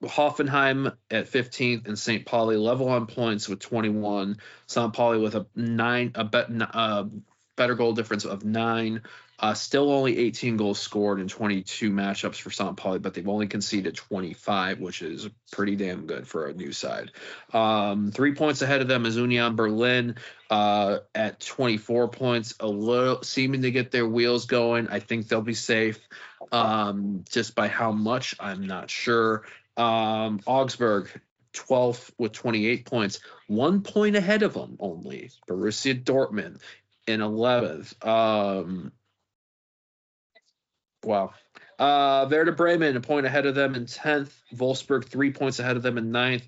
Hoffenheim at 15th, and St. Pauli level on points with 21. St. Pauli with a better goal difference of 9. Still only 18 goals scored in 22 matchups for St. Pauli, but they've only conceded 25, which is pretty damn good for a new side. 3 points ahead of them is Union Berlin at 24 points, a little seeming to get their wheels going. I think they'll be safe. Just by how much, I'm not sure. Augsburg 12th with 28 points, 1 point ahead of them only. Borussia Dortmund in 11th. Wow. Werder Bremen, a point ahead of them in 10th. Wolfsburg, 3 points ahead of them in 9th.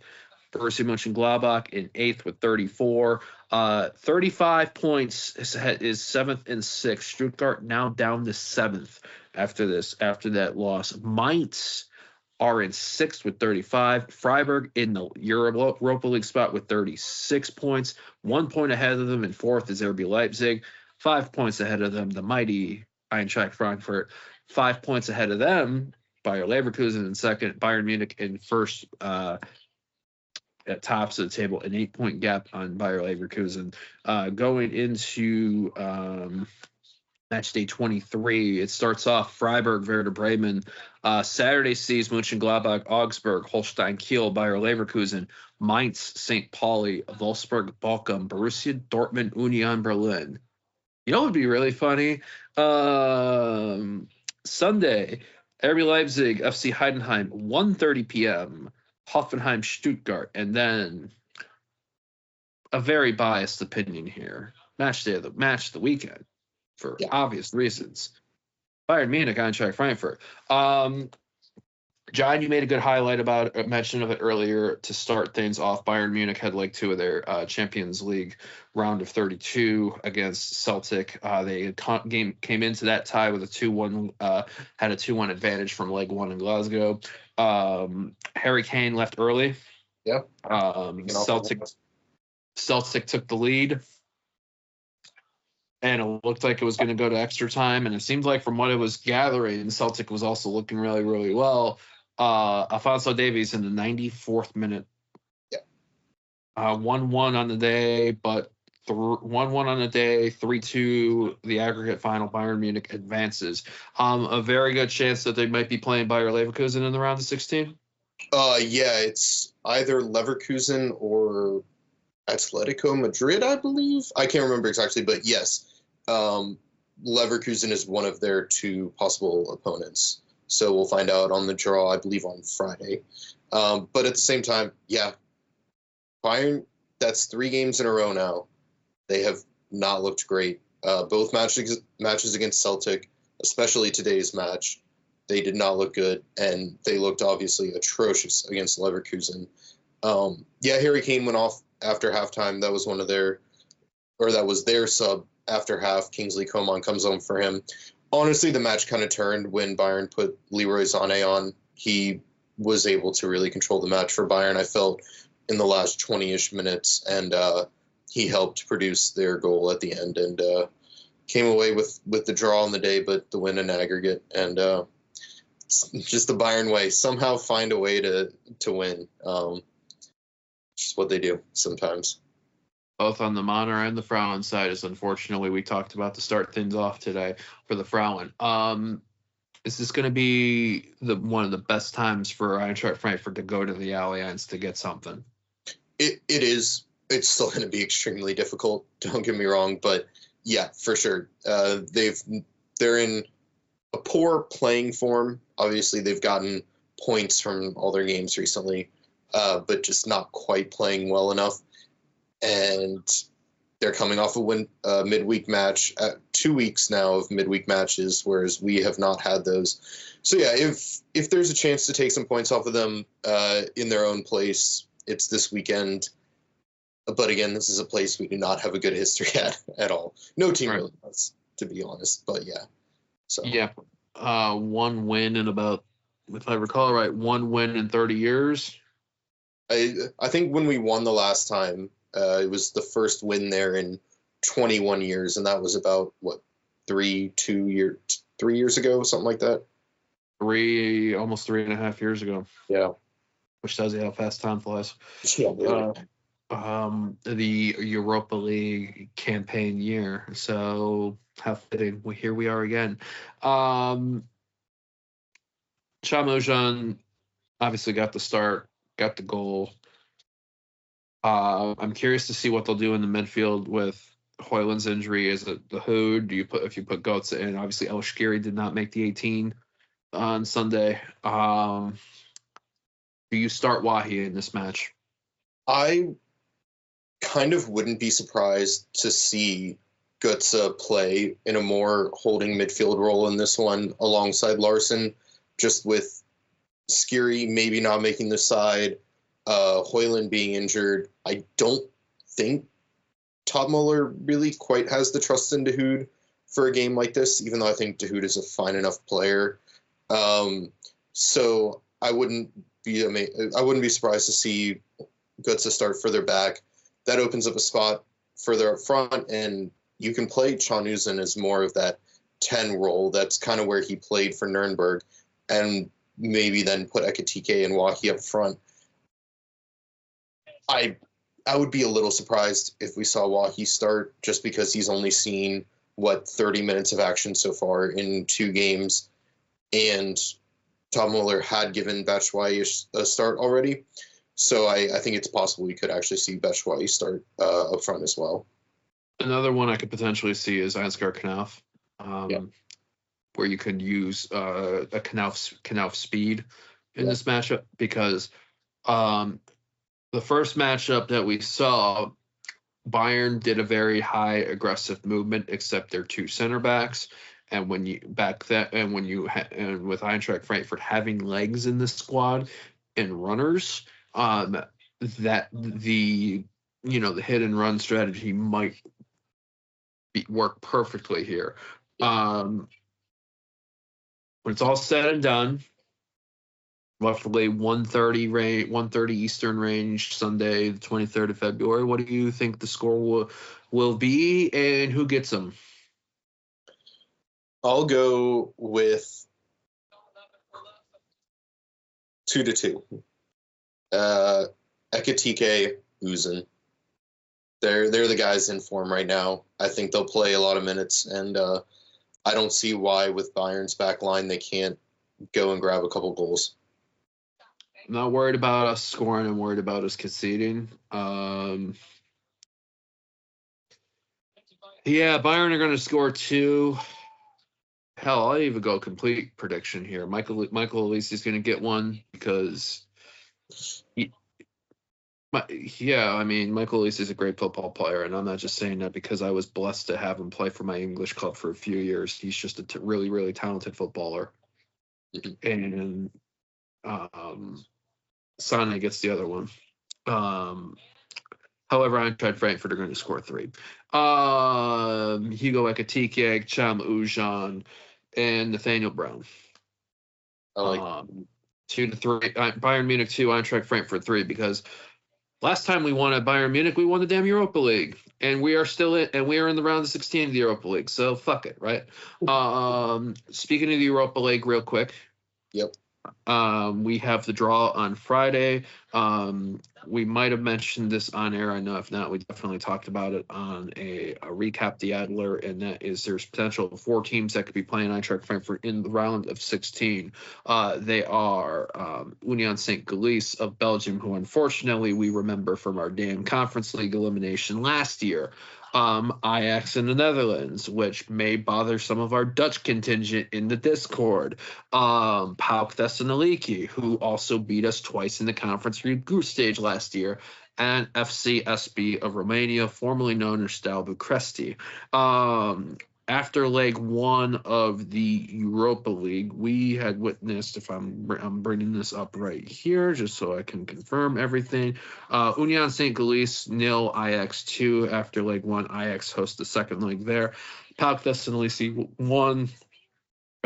Borussia Mönchengladbach in 8th with 34. 35 points is 7th and 6th. Stuttgart now down to 7th after that loss. Mainz are in 6th with 35. Freiburg in the Europa League spot with 36 points. 1 point ahead of them in 4th is RB Leipzig. 5 points ahead of them, the mighty Eintracht Frankfurt. 5 points ahead of them, Bayer Leverkusen in 2nd, Bayern Munich in 1st, at tops of the table, an 8-point gap on Bayer Leverkusen. Going into Matchday 23, it starts off Freiburg, Werder Bremen. Saturday sees Mönchengladbach, Augsburg, Holstein Kiel, Bayer Leverkusen, Mainz, St. Pauli, Wolfsburg, Bochum, Borussia Dortmund, Union Berlin. You know what would be really funny? Sunday, RB Leipzig, FC Heidenheim, 1:30 p.m., Hoffenheim, Stuttgart, and then a very biased opinion here. Match of the weekend, for obvious reasons. Bayern Munich, Eintracht Frankfurt. John, you made a good highlight about mention of it earlier to start things off. Bayern Munich had like 2 of their Champions League round of 32 against Celtic. They came into that tie with a 2-1, had a 2-1 advantage from leg 1 in Glasgow. Harry Kane left early. Yep. Celtic took the lead, and it looked like it was going to go to extra time. And it seemed like, from what it was gathering, Celtic was also looking really, really well. Alphonso Davies in the 94th minute. Yeah. 1-1 on the day, but 1-1 on the day, 3-2 the aggregate final. Bayern Munich advances. A very good chance that they might be playing Bayer Leverkusen in the round of 16. Yeah, it's either Leverkusen or Atletico Madrid, I believe. I can't remember exactly, but yes, Leverkusen is one of their two possible opponents. So we'll find out on the draw, I believe, on Friday. But at the same time, yeah, Bayern, that's 3 games in a row now. They have not looked great. Both matches against Celtic, especially today's match, they did not look good, and they looked obviously atrocious against Leverkusen. Harry Kane went off after halftime. That was their sub after half. Kingsley Coman comes on for him. Honestly, the match kind of turned when Bayern put Leroy Sané on. He was able to really control the match for Bayern, I felt, in the last 20-ish minutes, and he helped produce their goal at the end and came away with the draw on the day, but the win in aggregate. And just the Bayern way, somehow find a way to win. Just what they do sometimes. Both on the Männer and the Frauen side, as unfortunately we talked about to start things off today for the Frauen. Is this going to be one of the best times for Eintracht Frankfurt to go to the Allianz to get something? It is. It's still going to be extremely difficult. Don't get me wrong, but yeah, for sure. They're in a poor playing form. Obviously, they've gotten points from all their games recently, but just not quite playing well enough. And they're coming off a midweek match, 2 weeks now of midweek matches, whereas we have not had those. So yeah, if there's a chance to take some points off of them in their own place, it's this weekend. But again, this is a place we do not have a good history at all. No team really does, to be honest. But yeah. So yeah, one win in about, if I recall right, 1 win in 30 years. I think when we won the last time, it was the first win there in 21 years, and that was about, 3 years ago, something like that? Almost 3.5 years ago. Yeah. Which tells you how fast time flies. Yeah, really. The Europa League campaign year. So how fitting. Here we are again. Chamojan obviously got the start, got the goal. I'm curious to see what they'll do in the midfield with Højlund's injury. Is it the Hood? If you put Götze in? Obviously, El Shkiri did not make the 18 on Sunday. Do you start Wahi in this match? I kind of wouldn't be surprised to see Götze play in a more holding midfield role in this one alongside Larson, just with Skiri maybe not making the side, Højlund being injured. I don't think Topmuller really quite has the trust in Dahoud for a game like this, even though I think Dahoud is a fine enough player. So I wouldn't be surprised to see Götze start further back. That opens up a spot further up front, and you can play Chanuzen as more of that 10 role. That's kind of where he played for Nuremberg, and maybe then put Ekitike and Wahi up front. I would be a little surprised if we saw Wahi start, just because he's only seen 30 minutes of action so far in 2 games, and Topmuller had given Batshuayi a start already. So I think it's possible we could actually see Batshuayi start up front as well. Another one I could potentially see is Ansgar Knauf, where you could use a Knauf speed in this matchup, because the first matchup that we saw, Bayern did a very high aggressive movement, except their 2 center backs. And when you with Eintracht Frankfurt having legs in the squad and runners, that the hit and run strategy might work perfectly here. When it's all said and done, roughly 1:30 Eastern range, Sunday, the 23rd of February. What do you think the score will be, and who gets them? I'll go with 2-2. Ekitike, Uzun. They're the guys in form right now. I think they'll play a lot of minutes, and I don't see why with Bayern's back line they can't go and grab a couple goals. I'm not worried about us scoring. I'm worried about us conceding. Yeah, Bayern are going to score 2. Hell, I'll even go complete prediction here. Michael Olise is going to get 1 because, Michael Olise is a great football player, and I'm not just saying that because I was blessed to have him play for my English club for a few years. He's just a really, really talented footballer. And Sane gets the other one. However, Eintracht Frankfurt are going to score 3. Hugo Ekitike, Cham Ujan, and Nathaniel Brown. I like 2-3. Bayern Munich 2, Eintracht Frankfurt 3. Because last time we won at Bayern Munich, we won the damn Europa League, and we are still in, and we are in the round of 16 of the Europa League. So fuck it, right? Speaking of the Europa League, real quick. Yep. We have the draw on Friday. We might have mentioned this on air. I know if not, we definitely talked about it on a recap the Adler, and that is there's potential 4 teams that could be playing Eintracht Frankfurt in the round of 16. They are Union St. Gilles of Belgium, who unfortunately we remember from our damn Conference League elimination last year. Ajax in the Netherlands, which may bother some of our Dutch contingent in the Discord. PAOK Thessaloniki, who also beat us twice in the conference group stage last year, and FC SB of Romania, formerly known as Steaua Bucuresti. After leg 1 of the Europa League, we had witnessed, if I'm bringing this up right here, just so I can confirm everything, Union St. Gilles 0, Ajax 2. After leg 1, Ajax hosts the second leg there. PAOK Thessaloniki 1,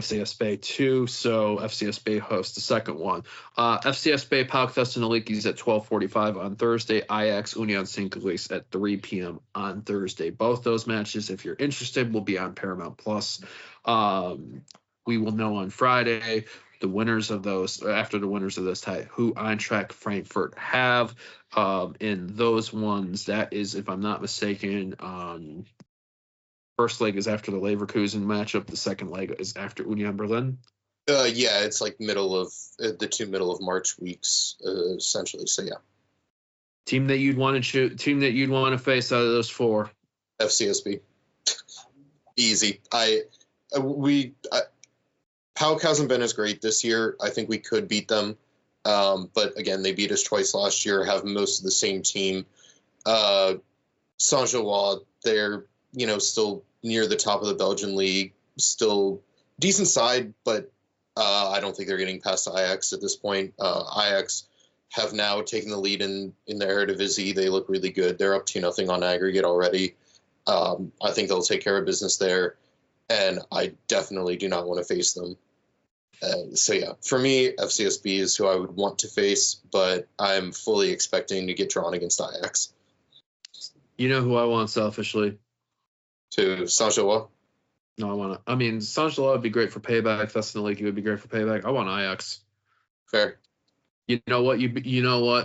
FCSB 2, so FCSB hosts the second one. FCSB PAOK Thessaloniki is at 12:45 on Thursday. Ajax Union St. Gilles at 3 p.m. on Thursday. Both those matches, if you're interested, will be on Paramount Plus. We will know on Friday the winners of those, after the winners of this tie, who Eintracht Frankfurt have in those ones. That is, if I'm not mistaken, first leg is after the Leverkusen matchup. The second leg is after Union Berlin. Yeah, it's like middle of middle of March weeks, essentially. So yeah. Team that you'd want to face out of those 4. FCSB. Easy. PAOK hasn't been as great this year. I think we could beat them. But again, they beat us twice last year, have most of the same team. Saint-Gilloise, they're, still near the top of the Belgian league, still decent side, but I don't think they're getting past Ajax at this point. Ajax have now taken the lead in the Eredivisie. They look really good. They're up 2-0 on aggregate already. I think they'll take care of business there, and I definitely do not want to face them. So yeah, for me, FCSB is who I would want to face, but I'm fully expecting to get drawn against Ajax. You know who I want selfishly? To Saint-Gilloise? No, Saint-Gilloise would be great for payback. Thessaloniki would be great for payback. I want Ajax. Fair. You know what?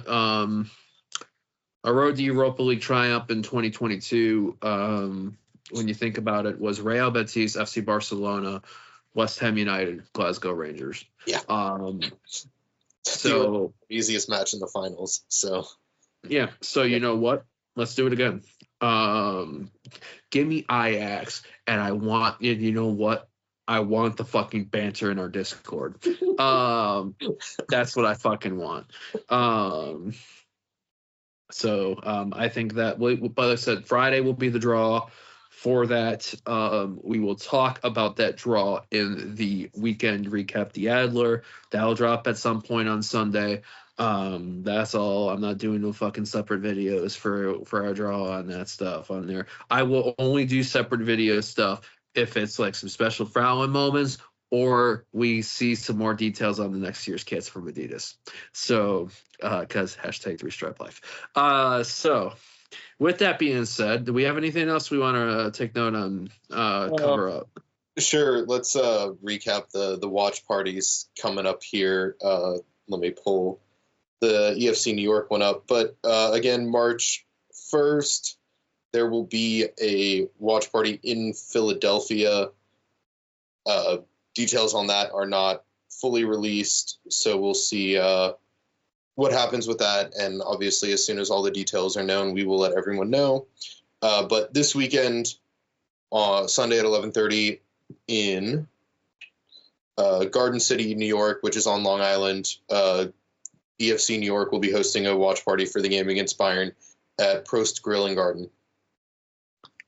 Our road to Europa League triumph in 2022, when you think about it, was Real Betis, FC Barcelona, West Ham United, Glasgow Rangers. Yeah. So easiest match in the finals. So yeah. So you know what? Let's do it again. Give me Ajax, and I want, you know what? I want the fucking banter in our Discord. That's what I fucking want. So I think that, but like I said, Friday will be the draw for that. We will talk about that draw in the weekend recap, the Adler. That'll drop at some point on Sunday. That's all. I'm not doing no fucking separate videos for our draw and that stuff on there. I will only do separate video stuff if it's like some special Frauen moments, or we see some more details on the next year's kits from Adidas. So, because #3StripeLife. So, with that being said, do we have anything else we want to take note on, cover up? Sure. Let's recap the watch parties coming up here. Let me pull the EFC New York one up. But again, March 1st, there will be a watch party in Philadelphia. Details on that are not fully released, so we'll see what happens with that. And obviously, as soon as all the details are known, we will let everyone know. But this weekend, Sunday at 11:30 in Garden City, New York, which is on Long Island, EFC New York will be hosting a watch party for the game against Bayern at Prost Grill and Garden.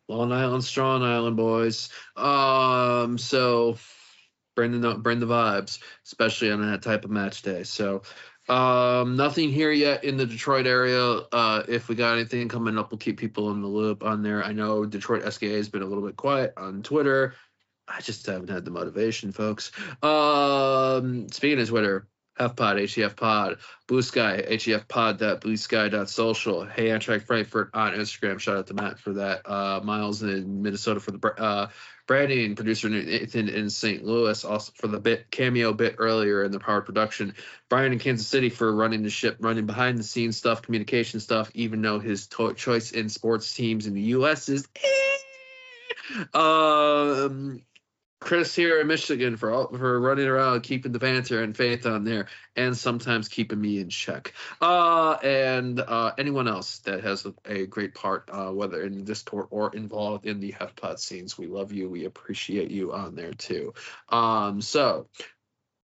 Long Island, Strong Island, boys. So bring the vibes, especially on that type of match day. So nothing here yet in the Detroit area. If we got anything coming up, we'll keep people in the loop on there. I know Detroit SGA has been a little bit quiet on Twitter. I just haven't had the motivation, folks. Speaking of Twitter, FPod, HEF Pod, Blue Sky, HEF Pod.bluesky.social. Hey, Eintracht Frankfurt on Instagram. Shout out to Matt for that. Miles in Minnesota for the branding, producer Nathan in St. Louis, also for the cameo bit earlier in the power production. Brian in Kansas City for running the ship, running behind the scenes stuff, communication stuff, even though his choice in sports teams in the U.S. is Chris here in Michigan for running around, keeping the banter and faith on there, and sometimes keeping me in check. And anyone else that has a great part, whether in Discord or involved in the HefPod scenes, we love you. We appreciate you on there too. So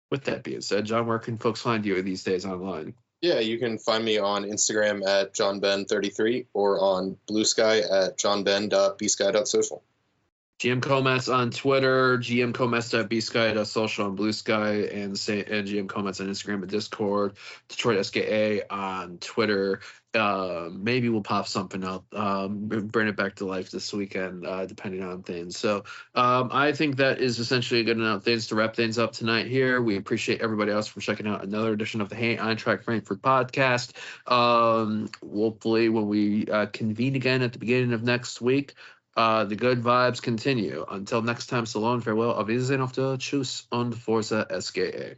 with that being said, John, where can folks find you these days online? Yeah, you can find me on Instagram at johnben33 or on Blue Sky at johnben.bsky.social. GM Comets on Twitter, gmcomets.bsky.social on Blue Sky, and GM Comets on Instagram and Discord. Detroit SGA on Twitter. Maybe we'll pop something up, bring it back to life this weekend, depending on things. So I think that is essentially good enough things to wrap things up tonight here. We appreciate everybody else for checking out another edition of the Hey Eintracht Frankfurt podcast. Hopefully when we convene again at the beginning of next week, the good vibes continue. Until next time, so long, farewell, auf Wiedersehen, auf der Tschüss und Fórza SGE.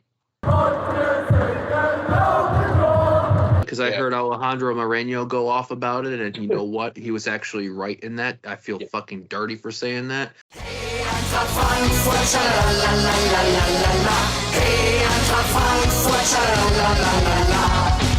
Because I heard Alejandro Moreno go off about it, and you know what? He was actually right in that. I feel fucking dirty for saying that. Hey, Eintracht Frankfurt, la la la la la la. Hey, Eintracht Frankfurt, la la la la la.